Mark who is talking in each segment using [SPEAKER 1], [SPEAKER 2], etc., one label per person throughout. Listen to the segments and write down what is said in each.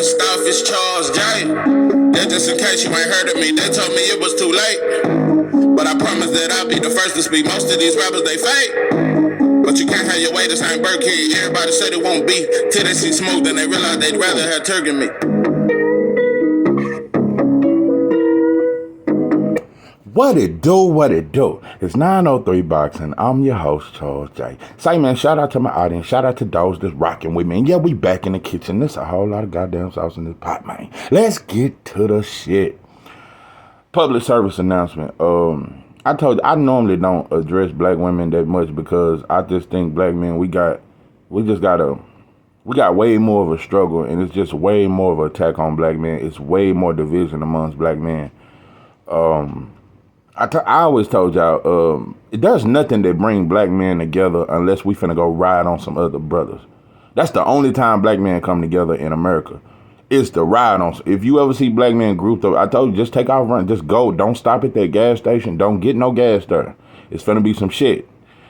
[SPEAKER 1] pissed off, it's Charles J. That just in case you ain't heard of me, they told me it was too late. But I promise that I'll be the first to speak. Most of these rappers, they fake. But you can't have your way, this ain't Burkhead. Everybody said it won't be till they see smoke, then they realize they'd rather have Turk than me.
[SPEAKER 2] What it do? It's 903 Boxing. I'm your host, Charles J. Say, man, shout out to my audience. Shout out to those that's rocking with me. And yeah, we back in the kitchen. There's a whole lot of goddamn sauce in this pot, man. Let's get to the shit. Public service announcement. I told you, I normally don't address black women that much because I just think black men, we got way more of a struggle, and it's just way more of an attack on black men. It's way more division amongst black men. I always told y'all, there's nothing that bring black men together unless we finna go ride on some other brothers. That's the only time black men come together in America. It's the ride on. If you ever see black men grouped up, I told you, just take off run, just go. Don't stop at that gas station. Don't get no gas there. It's finna be some shit.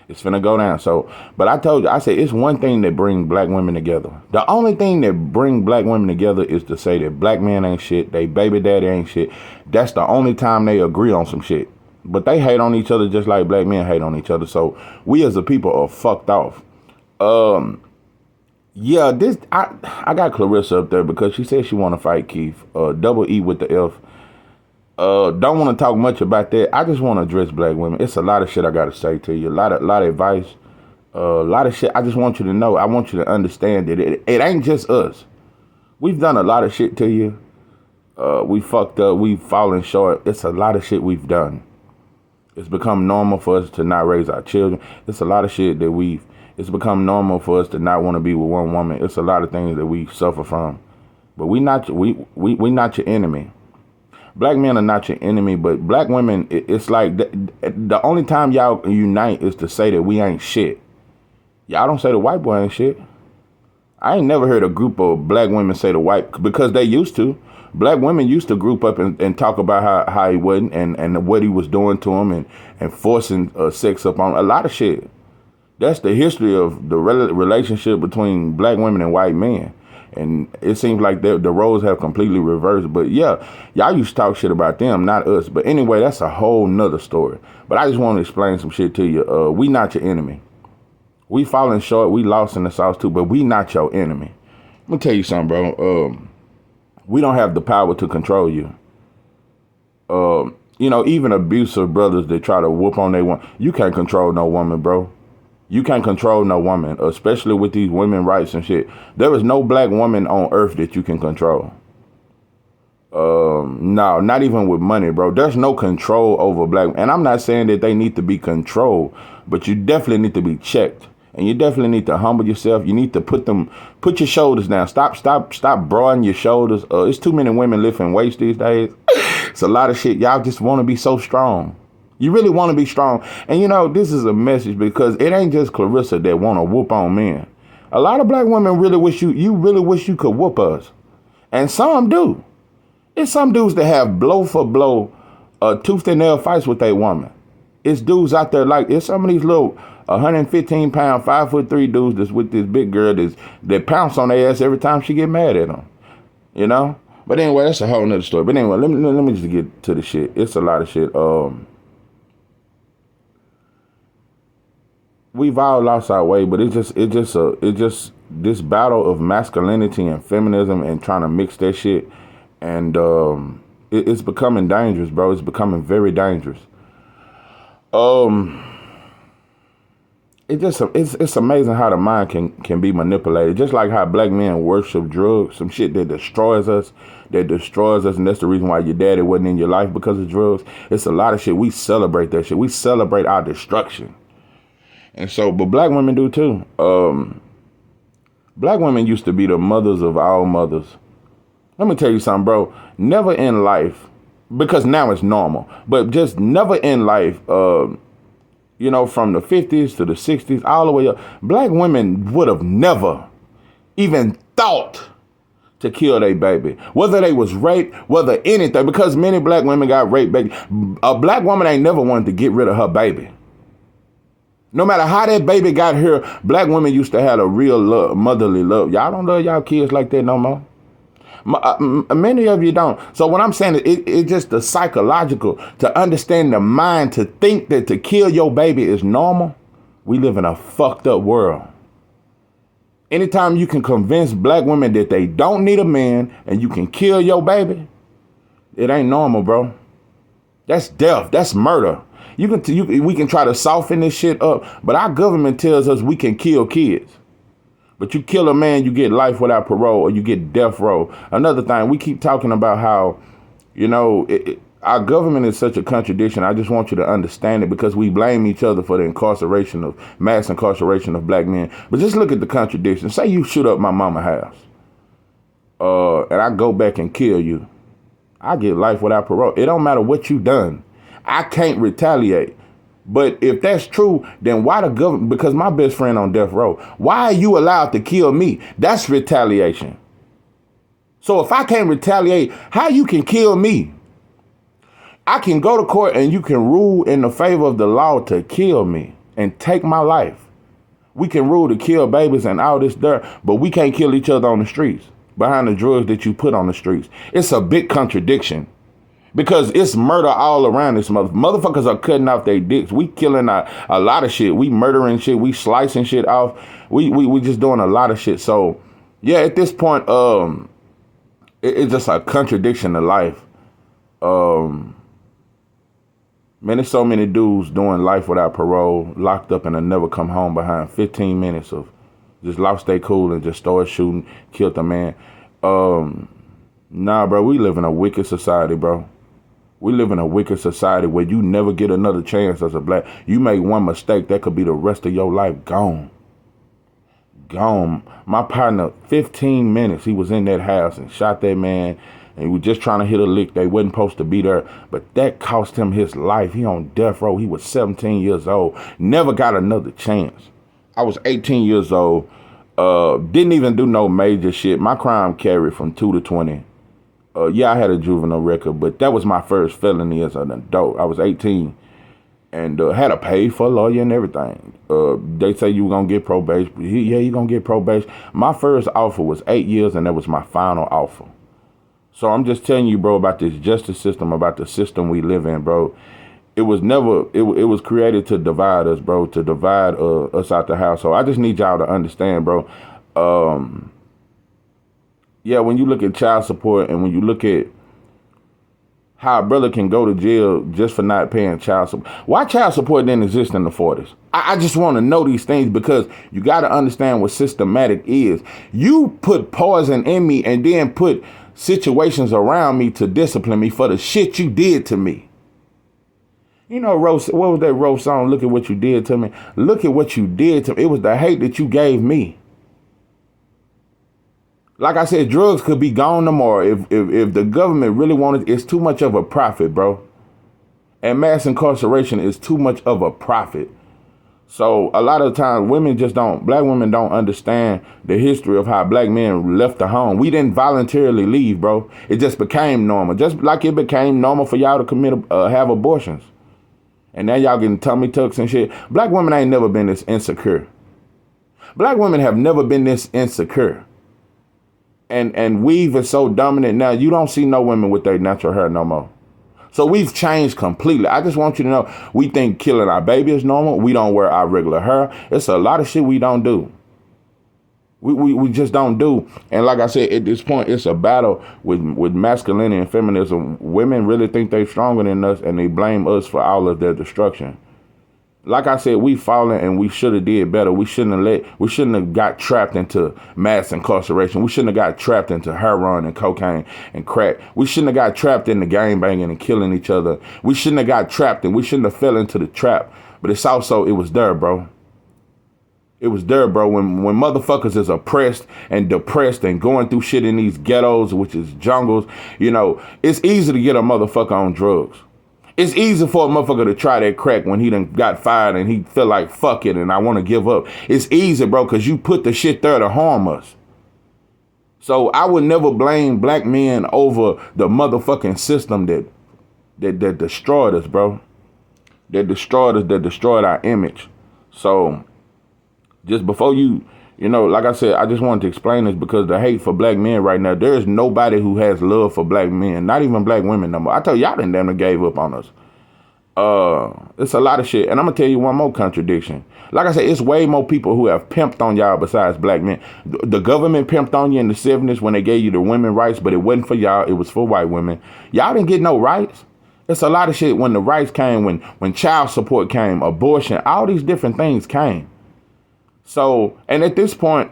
[SPEAKER 2] It's finna go down. So, but I told you, I said, it's one thing that bring black women together. The only thing that bring black women together is to say that black men ain't shit. They baby daddy ain't shit. That's the only time they agree on some shit. But they hate on each other just like black men hate on each other. So we as a people are fucked off. Yeah, I got Clarissa up there because she said she want to fight Keith. Double E with the F. Don't want to talk much about that. I just want to address black women. It's a lot of shit I got to say to you. A lot of advice. A lot of shit. I just want you to know. I want you to understand that it ain't just us. We've done a lot of shit to you. We fucked up. We've fallen short. It's a lot of shit we've done. It's become normal for us to not raise our children. It's a lot of shit that it's become normal for us to not want to be with one woman. It's a lot of things that we suffer from. But we not your enemy. Black men are not your enemy, but black women, it's like the only time y'all unite is to say that we ain't shit. Y'all don't say the white boy ain't shit. I ain't never heard a group of black women say the white, because they used to. Black women used to group up and talk about how he wasn't and what he was doing to them and forcing sex up on a lot of shit. That's the history of the relationship between black women and white men. And it seems like the roles have completely reversed. But yeah, y'all used to talk shit about them, not us. But anyway, that's a whole nother story. But I just want to explain some shit to you. We not your enemy. We falling short. We lost in the sauce too, but we not your enemy. Let me tell you something, bro. We don't have the power to control you. Even abusive brothers that try to whoop on their woman, you can't control no woman, bro. You can't control no woman, especially with these women rights and shit. There is no black woman on earth that you can control. No, not even with money, bro. There's no control over black. And I'm not saying that they need to be controlled, but you definitely need to be checked. And you definitely need to humble yourself. You need to put your shoulders down. Stop broadening your shoulders. It's too many women lifting weights these days. It's a lot of shit. Y'all just want to be so strong. You really want to be strong. And this is a message because it ain't just Clarissa that want to whoop on men. A lot of black women really wish you really wish you could whoop us. And some do. It's some dudes that have blow for blow, tooth and nail fights with their woman. It's dudes out there it's some of these little 115 pound, 5'3" dudes that's with this big girl that pounce on their ass every time she get mad at them. But anyway, that's a whole nother story. But anyway, let me just get to the shit. It's a lot of shit. We've all lost our way, but it's just this battle of masculinity and feminism and trying to mix that shit, and it's becoming dangerous, bro. It's becoming very dangerous. It's amazing how the mind can be manipulated. Just like how black men worship drugs, some shit that destroys us, and that's the reason why your daddy wasn't in your life, because of drugs. It's a lot of shit. We celebrate that shit. We celebrate our destruction. And so, but black women do too. Black women used to be the mothers of all mothers. Let me tell you something, bro. Never in life, because now it's normal, but just never in life, from the 50s to the 60s, all the way up, black women would have never even thought to kill their baby. Whether they was raped, whether anything, because many black women got raped, baby. A black woman ain't never wanted to get rid of her baby. No matter how that baby got here, black women used to have a real love, motherly love. Y'all don't love y'all kids like that no more. Many of you don't. So what I'm saying is it's just the psychological, to understand the mind, to think that to kill your baby is normal. We live in a fucked up world. Anytime you can convince black women that they don't need a man and you can kill your baby, it ain't normal, bro. That's death. That's murder. We can try to soften this shit up, but our government tells us we can kill kids. But you kill a man, you get life without parole, or you get death row. Another thing, we keep talking about how, our government is such a contradiction. I just want you to understand it, because we blame each other for the mass incarceration of black men. But just look at the contradiction. Say you shoot up my mama's house, and I go back and kill you. I get life without parole. It don't matter what you done. I can't retaliate. But if that's true, then why the government? Because my best friend on death row. Why are you allowed to kill me? That's retaliation. So if I can't retaliate, how you can kill me? I can go to court and you can rule in the favor of the law to kill me and take my life. We can rule to kill babies and all this dirt, but we can't kill each other on the streets behind the drugs that you put on the streets. It's a big contradiction. Because it's murder all around this motherfuckers are cutting off their dicks. We killing a lot of shit. We murdering shit. We slicing shit off. We just doing a lot of shit. So yeah, at this point, it's just a contradiction to life. Man, there's so many dudes doing life without parole, locked up and never come home behind 15 minutes of just lost their cool and just started shooting, killed a man. Nah, bro, we live in a wicked society, bro. We live in a wicked society where you never get another chance as a black. You make one mistake, that could be the rest of your life gone. Gone. My partner, 15 minutes, he was in that house and shot that man. And he was just trying to hit a lick. They wasn't supposed to be there. But that cost him his life. He on death row. He was 17 years old. Never got another chance. I was 18 years old. Didn't even do no major shit. My crime carried from 2 to 20. Yeah, I had a juvenile record, but that was my first felony as an adult. I was 18 and had to pay for a lawyer and everything. They say you were going to get probation. Yeah, you're going to get probation. My first offer was 8 years, and that was my final offer. So I'm just telling you, bro, about this justice system, about the system we live in, bro. It was created to divide us, bro, to divide us out the house. So I just need y'all to understand, bro. Yeah, when you look at child support and when you look at how a brother can go to jail just for not paying child support. Why child support didn't exist in the 40s? I just want to know these things, because you got to understand what systematic is. You put poison in me and then put situations around me to discipline me for the shit you did to me. You know, what was that Rose song? Look at what you did to me. Look at what you did to me. It was the hate that you gave me. Like I said, drugs could be gone tomorrow if the government really wanted. It's too much of a profit, bro. And mass incarceration is too much of a profit. So a lot of times black women don't understand the history of how black men left the home. We didn't voluntarily leave, bro. It just became normal. Just like it became normal for y'all to have abortions. And now y'all getting tummy tucks and shit. Black women ain't never been this insecure. Black women have never been this insecure. And weave is so dominant now, you don't see no women with their natural hair no more. So we've changed completely. I just want you to know, we think killing our baby is normal. We don't wear our regular hair. It's a lot of shit we don't do. We just don't do. And like I said, at this point, it's a battle with masculinity and feminism. Women really think they're stronger than us, and they blame us for all of their destruction. Like I said, we fallen and we should have did better. We shouldn't have got trapped into mass incarceration. We shouldn't have got trapped into heroin and cocaine and crack. We shouldn't have got trapped into gang banging and killing each other. We shouldn't have got trapped, and we shouldn't have fell into the trap. But it was there, bro. It was there, bro. When motherfuckers is oppressed and depressed and going through shit in these ghettos, which is jungles, it's easy to get a motherfucker on drugs. It's easy for a motherfucker to try that crack when he done got fired and he feel like, fuck it, and I want to give up. It's easy, bro, because you put the shit there to harm us. So I would never blame black men over the motherfucking system that destroyed us, bro. That destroyed us, that destroyed our image. So just before you You know, like I said, I just wanted to explain this because the hate for black men right now, there is nobody who has love for black men, not even black women no more. I tell y'all done damn near gave up on us. It's a lot of shit. And I'm gonna tell you one more contradiction. Like I said, it's way more people who have pimped on y'all besides black men. The government pimped on you in the 70s when they gave you the women rights, but it wasn't for y'all, it was for white women. Y'all didn't get no rights. It's a lot of shit when the rights came, when child support came, abortion, all these different things came. So, and at this point,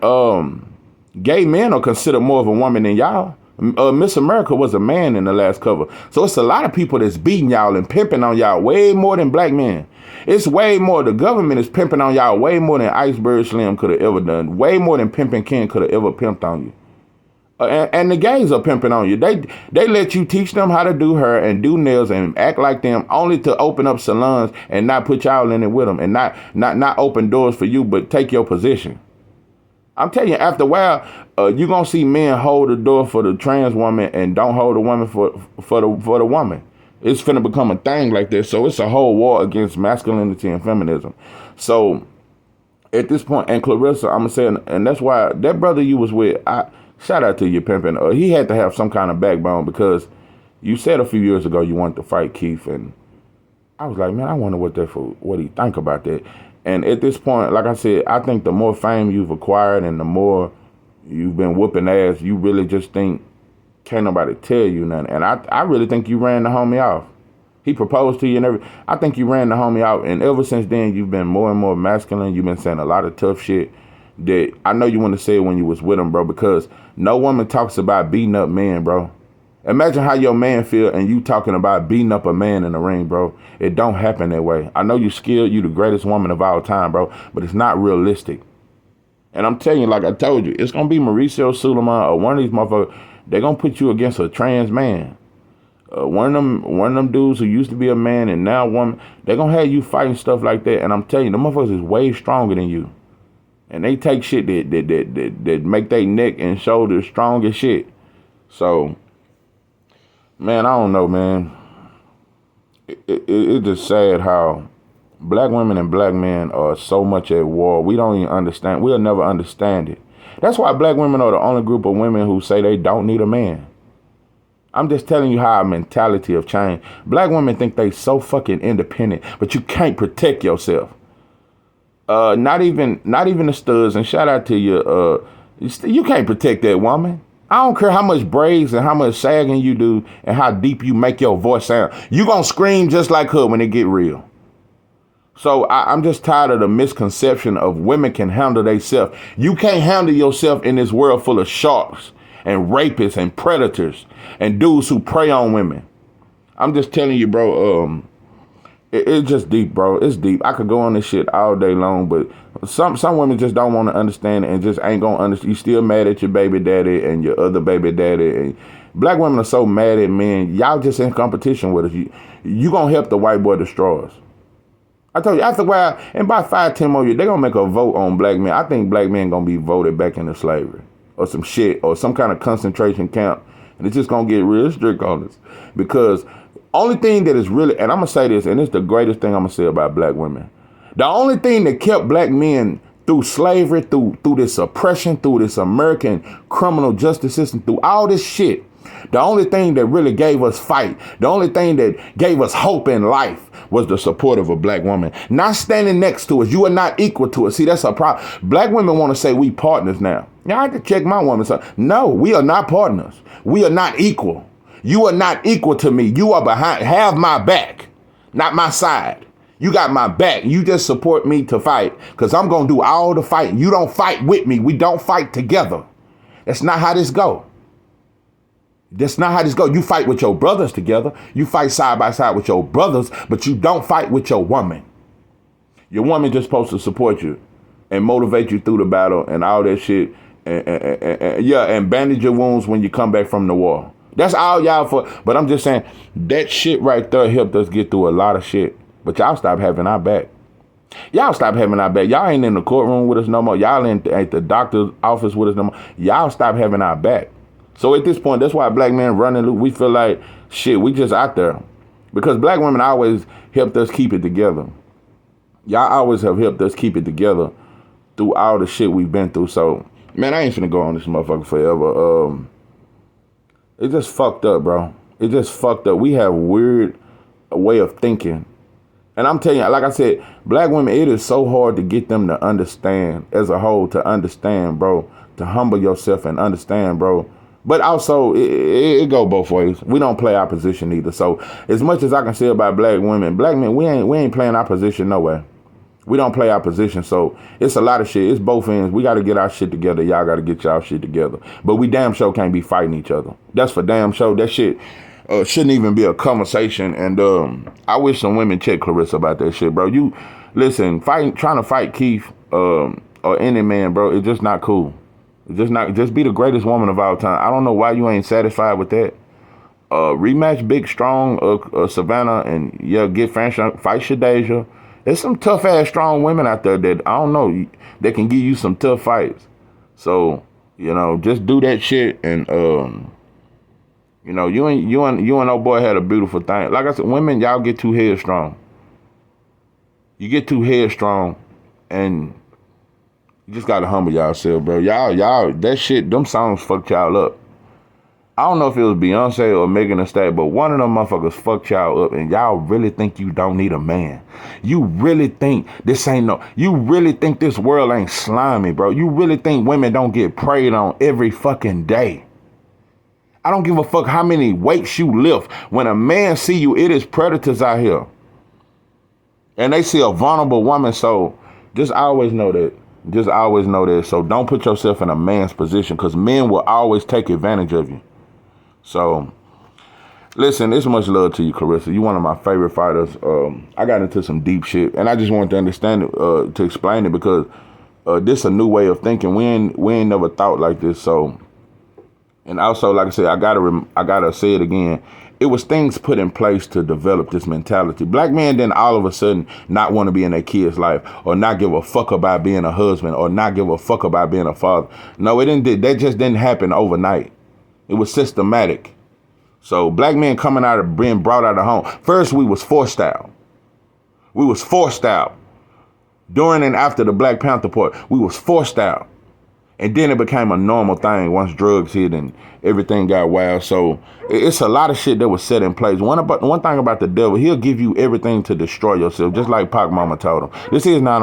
[SPEAKER 2] gay men are considered more of a woman than y'all. Miss America was a man in the last cover. So it's a lot of people that's beating y'all and pimping on y'all way more than black men. It's way more. The government is pimping on y'all way more than Iceberg Slim could have ever done. Way more than Pimpin' Ken could have ever pimped on you. And the gays are pimping on you. They let you teach them how to do hair and do nails and act like them, only to open up salons and not put y'all in it with them and not open doors for you, but take your position. I'm telling you, after a while, you're going to see men hold the door for the trans woman and don't hold the woman for the woman. It's finna become a thing like this. So it's a whole war against masculinity and feminism. So at this point, and Clarissa, I'm saying, and that's why that brother you was with, shout out to you, pimping. He had to have some kind of backbone because you said a few years ago you wanted to fight Keith, and I was like, man, I wonder what he think about that. And at this point, like I said, I think the more fame you've acquired and the more you've been whooping ass, you really just think can't nobody tell you nothing. And I really think you ran the homie off. He proposed to you and everything. I think you ran the homie out. And ever since then, you've been more and more masculine. You've been saying a lot of tough shit that I know you want to say when you was with him, bro, because no woman talks about beating up men, bro. Imagine how your man feel and you talking about beating up a man in the ring, bro. It don't happen that way. I know you skilled, you the greatest woman of all time, bro, but it's not realistic. And I'm telling you, like I told you, it's going to be Mauricio Suleiman or one of these motherfuckers. They're going to put you against a trans man. One of them dudes who used to be a man and now woman, they're going to have you fighting stuff like that. And I'm telling you, the motherfuckers is way stronger than you. And they take shit that make their neck and shoulders strong as shit. So, man, I don't know, man. It's just sad how black women and black men are so much at war. We don't even understand. We'll never understand it. That's why black women are the only group of women who say they don't need a man. I'm just telling you how our mentality have changed. Black women think they so fucking independent, but you can't protect yourself. Not even the studs, and shout out to you. You can't protect that woman. I don't care how much braids and how much sagging you do and how deep you make your voice sound. You gonna scream just like her when it get real. So I'm just tired of the misconception of women can handle themselves. You can't handle yourself in this world full of sharks and rapists and predators and dudes who prey on women. I'm just telling you, bro, it's just deep, bro. It's deep. I could go on this shit all day long, but some women just don't want to understand it and just ain't gonna understand. You still mad at your baby daddy and your other baby daddy. And black women are so mad at men. Y'all just in competition with us. You gonna help the white boy destroy us. I told you, after a while, in about 5-10 more years, they're gonna make a vote on black men. I think black men gonna be voted back into slavery or some shit or some kind of concentration camp. And it's just gonna get real strict on us. Because only thing that is really, and I'm gonna say this, and it's the greatest thing I'm gonna say about black women. The only thing that kept black men through slavery, through this oppression, through this American criminal justice system, through all this shit, the only thing that really gave us fight, the only thing that gave us hope in life was the support of a black woman. Not standing next to us. You are not equal to us. See, that's a problem. Black women want to say we partners now. Yeah, I had to check my woman. So, no, we are not partners. We are not equal. You are not equal to me. You are behind. Have my back, not my side. You got my back. You just support me to fight because I'm going to do all the fighting. You don't fight with me. We don't fight together. That's not how this go. That's not how this go. You fight with your brothers together. You fight side by side with your brothers, but you don't fight with your woman. Your woman just supposed to support you and motivate you through the battle and all that shit. And bandage your wounds when you come back from the war. That's all y'all for. But I'm just saying that shit right there helped us get through a lot of shit. But y'all stop having our back. Y'all stop having our back. Y'all ain't in the courtroom with us no more. Y'all ain't at the doctor's office with us no more. Y'all stop having our back. So at this point, that's why black men running, we feel like, shit, we just out there. Because black women always helped us keep it together. Y'all always have helped us keep it together. through all the shit we've been through. So, man, I ain't finna go on this motherfucker forever. It just fucked up, bro. It just fucked up. We have weird way of thinking. And I'm telling you, like I said, black women, it is so hard to get them to understand as a whole, to understand, bro, to humble yourself and understand, bro. But also, it go both ways. We don't play our position either. So as much as I can say about black women, black men, we ain't playing our position nowhere. We don't play our position. So it's a lot of shit. It's both ends. We got to get our shit together. Y'all got to get y'all shit together. But we damn sure can't be fighting each other. That's for damn sure. That shit shouldn't even be a conversation. And I wish some women check Clarissa about that shit, bro. You listen, trying to fight Keith or any man, bro, it's just not cool. Just be the greatest woman of all time. I don't know why you ain't satisfied with that. Rematch Big Strong Savannah and get fight Shadeja. There's some tough ass strong women out there that I don't know that can give you some tough fights. So just do that shit and you and old boy had a beautiful thing. Like I said, women, y'all get too headstrong. You get too headstrong and you just gotta humble yourself, bro. Y'all, that shit, them songs fucked y'all up. I don't know if it was Beyonce or Megan Thee Stallion, but one of them motherfuckers fucked y'all up, and y'all really think you don't need a man. You really think you really think this world ain't slimy, bro. You really think women don't get preyed on every fucking day. I don't give a fuck how many weights you lift. When a man see you, it is predators out here. And they see a vulnerable woman, so just always know that. Just always know that. So don't put yourself in a man's position, because men will always take advantage of you. So, listen, it's much love to you, Clarissa. You one of my favorite fighters. I got into some deep shit, and I just wanted to understand it, to explain it, because this is a new way of thinking. We ain't never thought like this. So, and also, like I said, I gotta say it again. It was things put in place to develop this mentality. Black men didn't all of a sudden not want to be in their kid's life, or not give a fuck about being a husband, or not give a fuck about being a father. No, it didn't. That just didn't happen overnight. It was systematic. So black men coming out of being brought out of home. First, we was forced out. We was forced out. During and after the Black Panther Party, we was forced out. And then it became a normal thing once drugs hit and everything got wild. So it's a lot of shit that was set in place. One thing about the devil, he'll give you everything to destroy yourself, just like Pac Mama told him. This is not